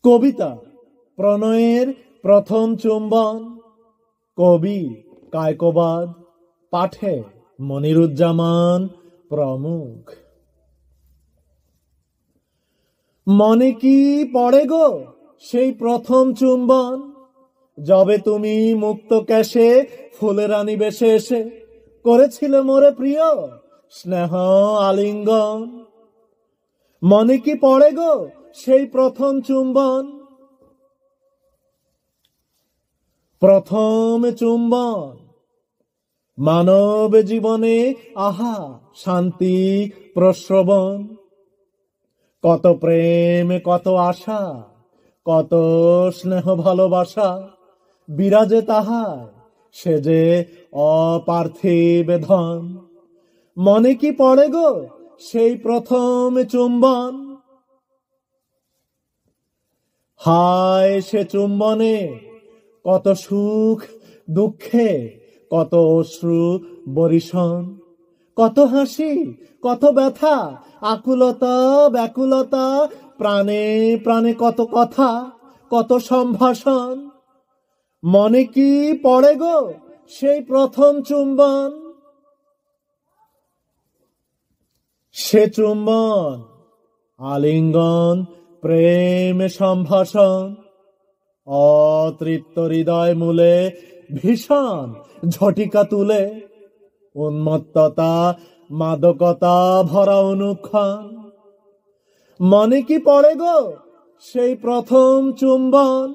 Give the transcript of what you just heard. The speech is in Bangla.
কবিতা প্রণয়ের প্রথম চুম্বন। কবি কায়কোবাদ, পাঠে মনিরুজ্জামান প্রমুখ। মনে কি পড়ে গো সেই প্রথম চুম্বন, যবে তুমি মুক্ত ক্যাশে ফুলের রানী বেশে এসে করেছিল মোরে প্রিয় স্নেহ আলিঙ্গন। মনে কি পড়ে গো সেই প্রথম চুম্বন, প্রথম চুম্বন। মানব জীবনে আহা শান্তি প্রশ্রবণ, কত প্রেম কত আশা কত স্নেহ ভালোবাসা বিরাজে তাহার, সে যে অপার্থিব ধন। মনে কি পড়ে গো সেই প্রথম চুম্বন, হায় সে চুম্বনে কত সুখ দুঃখে কত অশ্রু বরিশন, কত হাসি কত ব্যথা আকুলতা ব্যাকুলতা, প্রাণে প্রাণে কত কথা কত সম্ভাষণ। মনে কি পড়ে গো সেই প্রথম চুম্বন, সে চুম্বন আলিঙ্গন প্রেম সম্ভাষণ। অতৃপ্ত হৃদয় মূলে ভীষণ ঝটিকা তুলে, উন্মত্ততা মাদকতা ভরা অনুক্ষণ। মনে কি পড়ে গো সেই প্রথম চুম্বন,